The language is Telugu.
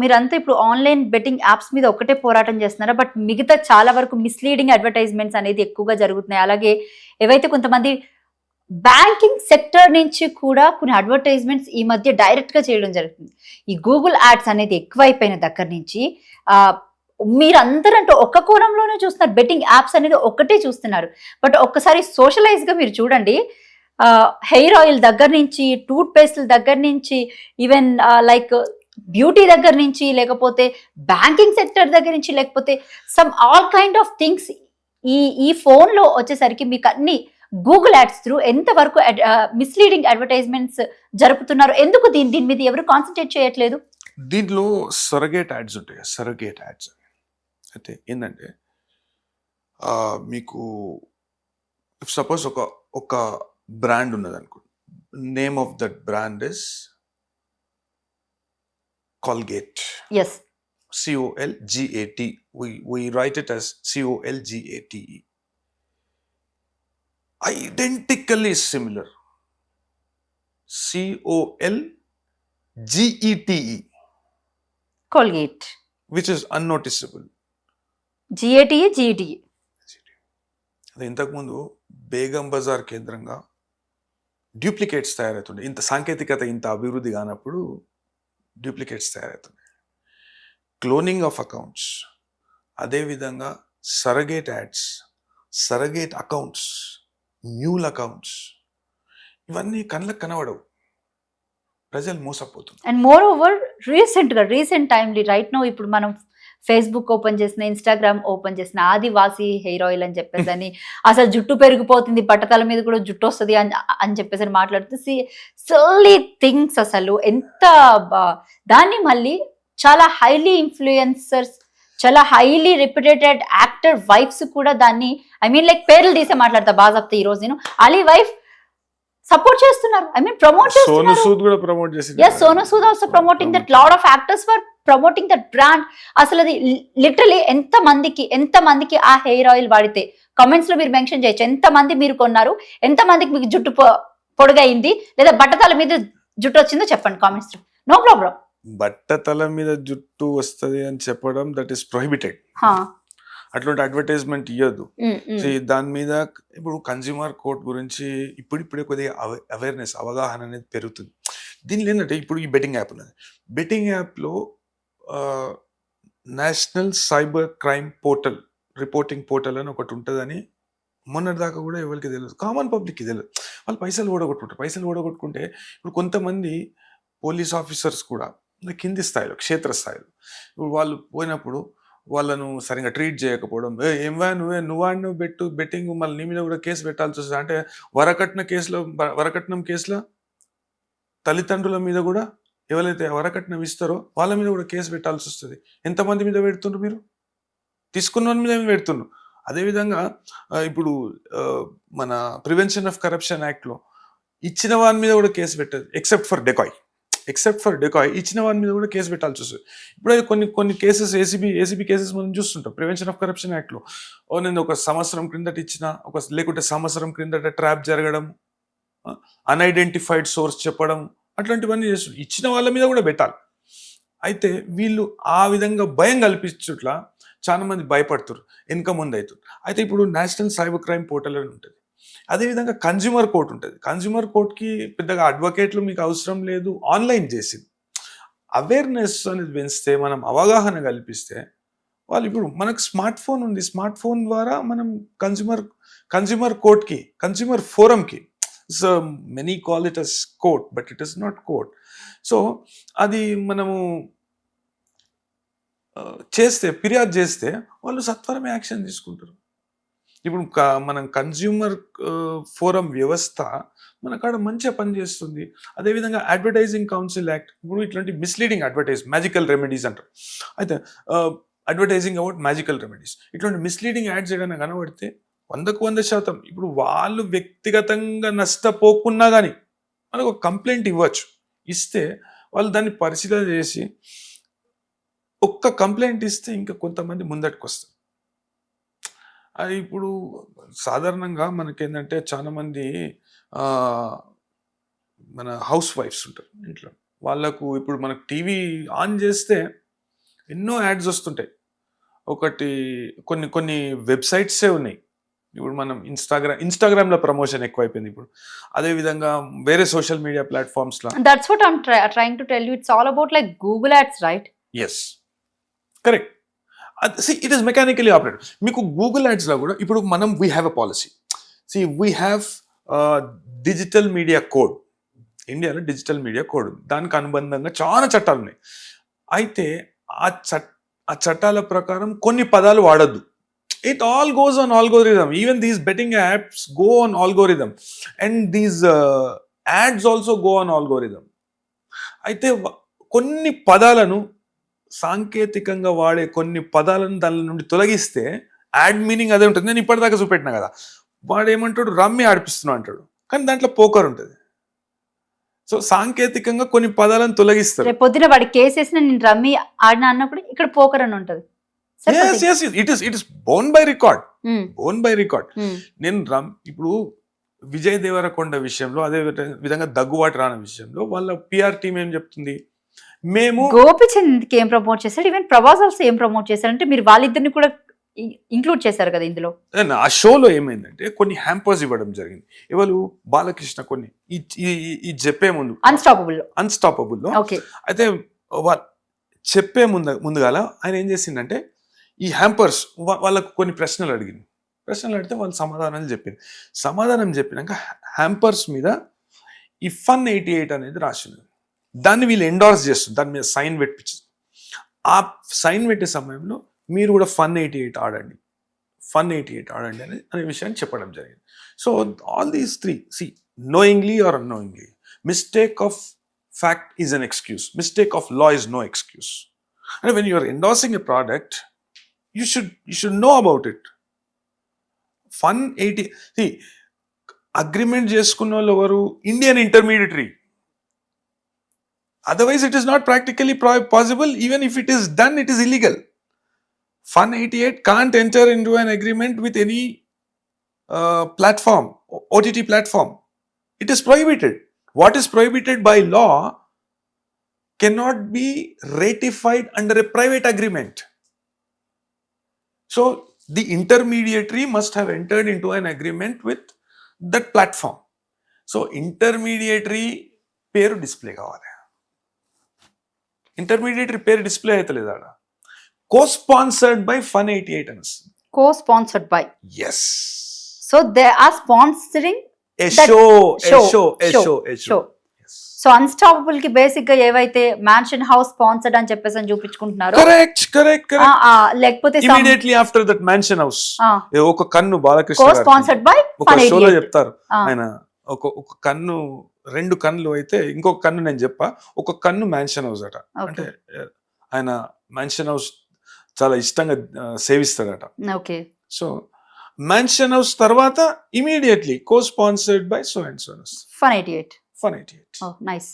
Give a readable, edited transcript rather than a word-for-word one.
మీరంతా ఇప్పుడు ఆన్‌లైన్ బెట్టింగ్ యాప్స్ మీద ఒక్కటే పోరాటం చేస్తున్నారా? బట్ మిగతా చాలా వరకు మిస్‌లీడింగ్ అడ్వర్‌టైజ్‌మెంట్స్ అనేది ఎక్కువగా జరుగుతున్నాయి. అలాగే ఏవైతే కొంతమంది బ్యాంకింగ్ సెక్టర్ నుంచి కూడా కొన్ని అడ్వర్‌టైజ్‌మెంట్స్ ఈ మధ్య డైరెక్ట్‌గా చేయడం జరుగుతుంది. ఈ గూగుల్ యాడ్స్ అనేది ఎక్కువైపోయిన దగ్గర నుంచి ఆహ్, మీరందరంటే ఒక్క కోణంలోనే చూస్తున్నారు. బెట్టింగ్ యాప్స్ అనేది ఒక్కటే చూస్తున్నారు. బట్ ఒక్కసారి సోషలైజ్‌గా మీరు చూడండి. హెయిర్ ఆయిల్ దగ్గర నుంచి, టూత్ పేస్ట్‌ల దగ్గర నుంచి, ఈవెన్ లైక్ బ్యూటీ దగ్గర నుంచి, లేకపోతే బ్యాంకింగ్ సెక్టర్ దగ్గర నుంచి, లేకపోతే some all kind of things ఈ ఈ ఫోన్‌లో వచ్చేసరికి మీకు అన్ని గూగుల్ యాడ్స్ త్రూ ఎంత వరకు మిస్‌లీడింగ్ అడ్వర్‌టైజ్‌మెంట్స్ జరుపుతున్నారు? ఎందుకు దీని మీద ఎవరు కాన్సంట్రేట్ చేయట్లేదు? దీంట్లో సరగేట్ యాడ్స్ ఉంటాయి. సరగేట్ యాడ్స్ అయితే ఏంటంటే మీకు సపోజ్ ఒక బ్రాండ్ ఉన్నది అనుకో. Name of that brand is Colgate. Yes. COLGAT. We write it as COLGATE. Identically similar. COLGETE. Colgate. Which is unnoticeable. GATE. అది ఇంతకుముందు బేగం బజార్ కేంద్రంగా డ్యూప్లికేట్స్ తయారవుతుండే. ఇంత సాంకేతికత ఇంత అభివృద్ధి కానప్పుడు డ్యూప్లికేట్స్ తయారవుతున్నాయి. క్లోనింగ్ ఆఫ్ అకౌంట్స్, అదేవిధంగా surrogate ads, surrogate accounts, mule accounts, ఇవన్నీ కళ్ళకు కనబడవు. ప్రజలు మోసపోతున్నారు. And moreover recent timely right now ఇప్పుడు మనం ఫేస్బుక్ ఓపెన్ చేసిన, ఇన్స్టాగ్రామ్ ఓపెన్ చేసిన, ఆదివాసి హెయిర్ ఆయిల్ అని చెప్పేసి అని, అసలు జుట్టు పెరిగిపోతుంది, బట్టతల మీద కూడా జుట్టు వస్తుంది అని చెప్పేసి మాట్లాడుతూ సిల్లీ థింగ్స్. అసలు ఎంత దాన్ని మళ్ళీ చాలా హైలీ ఇన్ఫ్లుయెన్సర్స్, చాలా హైలీ రెప్యుటేటెడ్ యాక్టర్ వైఫ్స్ కూడా దాన్ని లైక్ పేర్లు తీసే మాట్లాడతా బాజాప్తా. ఈ రోజు నేను అలీ వైఫ్ సపోర్ట్ చేస్తున్నారు, ప్రమోట్ చేస్తున్నారు. సోనూ సూద్ కూడా ప్రమోట్ చేసింది. yes, Sonu Sood also promoting that. Lot of actors were promoting that brand. అసలు అది లిటరలీ ఎంత మందికి ఆ హెయిర్ ఆయిల్ వాడితే కామెంట్స్ లో మీరు మెన్షన్ చేయొచ్చు. ఎంత మంది మీరు కొన్నారు, ఎంత మందికి మీకు జుట్టు పొడుగైంది, లేదా బట్టతల మీద జుట్టు వచ్చిందో చెప్పండి కామెంట్స్ లో. No problem. బట్టతల మీద జుట్టు వస్తుంది అని చెప్పడం దట్ ఈస్ ప్రొహిబిటెడ్. అట్లాంటి అడ్వర్టైజ్మెంట్ ఇవ్వద్దు. దాని మీద ఇప్పుడు కన్జ్యూమర్ కోర్ట్ గురించి ఇప్పుడిప్పుడే కొద్దిగా అవేర్నెస్, అవగాహన అనేది పెరుగుతుంది. దీనిలో ఏంటంటే ఇప్పుడు ఈ బెట్టింగ్ యాప్ ఉన్నది. బెట్టింగ్ యాప్లో national cyber crime portal, reporting portal అని ఒకటి ఉంటుందని మొన్నటిదాకా కూడా ఎవరికి తెలియదు, కామన్ పబ్లిక్కి తెలియదు. వాళ్ళు పైసలు ఓడగొట్టుకుంటే ఇప్పుడు కొంతమంది పోలీస్ ఆఫీసర్స్ కూడా కింది స్థాయిలో, క్షేత్రస్థాయిలో ఇప్పుడు వాళ్ళు పోయినప్పుడు వాళ్ళను సరిగ్గా ట్రీట్ చేయకపోవడం, నువ్వు బెట్టింగ్ మళ్ళీ నీ మీద కూడా కేసు పెట్టాల్సి వస్తుంది. అంటే వరకట్నం కేసులో తల్లిదండ్రుల మీద కూడా ఎవరైతే వరకట్నం ఇస్తారో వాళ్ళ మీద కూడా కేసు పెట్టాల్సి వస్తుంది. ఎంతమంది మీద పెడుతుండ్రు? మీరు తీసుకున్న వాళ్ళ మీద పెడుతుండ్రు. అదేవిధంగా ఇప్పుడు మన ప్రివెన్షన్ ఆఫ్ కరప్షన్ యాక్ట్లో ఇచ్చిన వాని మీద కూడా కేసు పెట్టదు, ఎక్సెప్ట్ ఫర్ డెకాయ్ ఇచ్చిన వారి మీద కూడా కేసు పెట్టాల్సి వస్తుంది. ఇప్పుడు కొన్ని కేసెస్ ఏసీబీ కేసెస్ మనం చూస్తుంటాం ప్రివెన్షన్ ఆఫ్ కరప్షన్ యాక్ట్లో. నేను ఒక సంవత్సరం క్రిందట ఇచ్చిన, లేకుంటే సంవత్సరం క్రిందట ట్రాప్ జరగడం, అన్ఐడెంటిఫైడ్ సోర్స్ చెప్పడం, అట్లాంటివన్నీ చేస్తుంది. ఇచ్చిన వాళ్ళ మీద కూడా పెట్టాలి. అయితే వీళ్ళు ఆ విధంగా భయం కల్పించుట్లా చాలా మంది భయపడుతున్నారు, వెనుక ముందు అవుతారు. అయితే ఇప్పుడు నేషనల్ సైబర్ క్రైమ్ పోర్టల్ అని ఉంటుంది. అదేవిధంగా కన్జ్యూమర్ కోర్ట్ ఉంటుంది. కన్జ్యూమర్ కోర్ట్కి పెద్దగా అడ్వకేట్లు మీకు అవసరం లేదు, ఆన్లైన్ చేసింది. అవేర్నెస్ అనేది పెంచితే, మనం అవగాహన కల్పిస్తే వాళ్ళు, ఇప్పుడు మనకు స్మార్ట్ ఫోన్ ఉంది, స్మార్ట్ ఫోన్ ద్వారా మనం కన్జ్యూమర్ కోర్ట్కి, కన్జ్యూమర్ ఫోరంకి, so many call it as court but it is not court. సో అది మనము ఫిర్యాదు చేస్తే వాళ్ళు సత్వరమే యాక్షన్ తీసుకుంటారు. ఇప్పుడు మనం కన్జ్యూమర్ ఫోరం వ్యవస్థ మన కాడ మంచిగా పనిచేస్తుంది. అదేవిధంగా అడ్వర్టైజింగ్ కౌన్సిల్ యాక్ట్, ఇప్పుడు ఇట్లాంటి మిస్లీడింగ్ మ్యాజికల్ రెమెడీస్ అంటారు. అయితే అడ్వర్టైజింగ్ అబౌట్ మ్యాజికల్ రెమెడీస్, ఇట్లాంటి మిస్లీడింగ్ యాడ్స్ ఏదైనా కనబడితే 100% ఇప్పుడు వాళ్ళు వ్యక్తిగతంగా నష్టపోకున్నా కానీ మనకు ఒక కంప్లైంట్ ఇవ్వచ్చు. ఇస్తే వాళ్ళు దాన్ని పరిశీలన చేసి, ఒక్క కంప్లైంట్ ఇస్తే ఇంకా కొంతమంది ముందటికి వస్తారు. అది ఇప్పుడు సాధారణంగా మనకేంటంటే చాలా మంది మన హౌస్ వైఫ్స్ ఉంటారు ఇంట్లో. వాళ్ళకు ఇప్పుడు మనకు టీవీ ఆన్ చేస్తే ఎన్నో యాడ్స్ వస్తుంటాయి. ఒకటి కొన్ని కొన్ని వెబ్సైట్సే ఉన్నాయి. ఇప్పుడు మనం ఇన్‌స్టాగ్రామ్‌లో ప్రమోషన్ ఎక్కువైపోయింది ఇప్పుడు. అదే విధంగా వేరే సోషల్ మీడియా ప్లాట్‌ఫార్మ్స్‌ల that's what I'm trying to tell you. It's all about like Google ads, right? Yes. Correct. It is mechanically operated. మీకు గూగుల్ యాడ్స్‌లో కూడా ఇప్పుడు మనం we have a policy. We have digital media code. ఇండియాలో డిజిటల్ మీడియా కోడ్ ఉంది. దానికి అనుబంధంగా చాలా చట్టాలు ఉన్నాయి. అయితే ఆ చట్టాల ప్రకారం కొన్ని పదాలు వాడొద్దు. It all goes on algorithm. Even these betting apps go on algorithm and these ads also go on algorithm. అయితే కొన్ని పదాలను సాంకేతికంగా వాడే కొన్ని పదాలను దాని నుండి తొలగిస్తే యాడ్ మీనింగ్ అదే ఉంటుంది. నేను ఇప్పటిదాకా చూపెట్టినా కదా, వాడు ఏమంటాడు, రమ్మి ఆడిపిస్తున్నా అంటాడు, కానీ దాంట్లో పోకర్ ఉంటుంది. సో సాంకేతికంగా కొన్ని పదాలను తొలగిస్తారు. రేపు పొద్దున వాడి కేసేసిన నేను రమ్మి ఆడినా అన్నప్పుడు ఇక్కడ పోకర్ అని ఉంటుంది. It is bone by record. నేను ఇప్పుడు విజయ్ దేవరకొండ విషయంలో, అదే విధంగా దగ్గుబాటి రాణా విషయంలో వాళ్ళ పిఆర్ టీం ఏం చెప్తుంది, మేము గోపిచంద్ ఏం ప్రమోట్ చేశాడు, ఈవెన్ ప్రభాస్ ఆల్సో ఏం ప్రమోట్ చేశాడు అంటే మీరు వాళ్ళిద్దరిని కూడా ఇంక్లూడ్ చేశారు కదా ఇందులో. ఆ షోలో ఏమైందంటే కొన్ని హ్యాంపర్స్ ఇవ్వడం జరిగింది. ఎవరు, బాలకృష్ణ కొన్ని ఈ చెప్పే ముందు అన్స్టాపబుల్లో ఓకే. అయితే చెప్పే ముందుగాల ఆయన ఏం చేసిందంటే ఈ హ్యాంపర్స్ వాళ్ళకు కొన్ని ప్రశ్నలు అడిగితే వాళ్ళు సమాధానం చెప్పినాక హ్యాంపర్స్ మీద ఈ ఫన్ 88 అనేది రాసింది. దాన్ని వీళ్ళు ఎండార్స్ చేస్తుంది, దాని మీద సైన్ పెట్టించింది. ఆ సైన్ పెట్టే సమయంలో మీరు కూడా ఫన్ 88 ఆడండి అనే విషయాన్ని చెప్పడం జరిగింది. So all these three, knowingly or unknowingly, mistake of fact is an excuse, mistake of law is no excuse. And when you are endorsing a product, you should know about it. Fun 80, agreement చేసుకున్న వాళ్ళు ఎవరు, Indian intermediary. Otherwise it is not practically possible. Even if it is done, it is illegal. Fun 88 can't enter into an agreement with any platform, OTT platform. It is prohibited. What is prohibited by law cannot be ratified under a private agreement. So the intermediary must have entered into an agreement with that platform. So intermediary పేరు డిస్ప్లే కావాలి. ఇంటర్మీడియటరీ పేరు డిస్ప్లే అయితే లేదా, co-sponsored by Fun 88 అని వస్తుంది. Co-sponsored by. Yes. So they are sponsoring a that show. Yes. So unstoppable కి బేసిక్ గా ఏవైతే మ్యాన్షన్ హౌస్ స్పాన్సర్డ్ అని చెప్పేసి అని చూపించుకుంటున్నారు. కరెక్ట్. లేకపోతే immediately after that mansion house ఒక కన్ను బాలకృష్ణ స్పాన్సర్డ్ బై ఒక షోలో చెప్తారు ఆయన, ఒక కన్ను, 2 కన్నులు అయితే ఇంకొక కన్ను నేను చెప్పా, ఒక కన్ను మ్యాన్షన్ హౌస్ అట. అంటే ఆయన మ్యాన్షన్ హౌస్ చాలా ఇష్టంగా సేవిస్తాడట. ఓకే. సో మ్యాన్షన్ హౌస్ తర్వాత immediately co-sponsored by so and so. Fun 88. Fun 88. Oh, nice.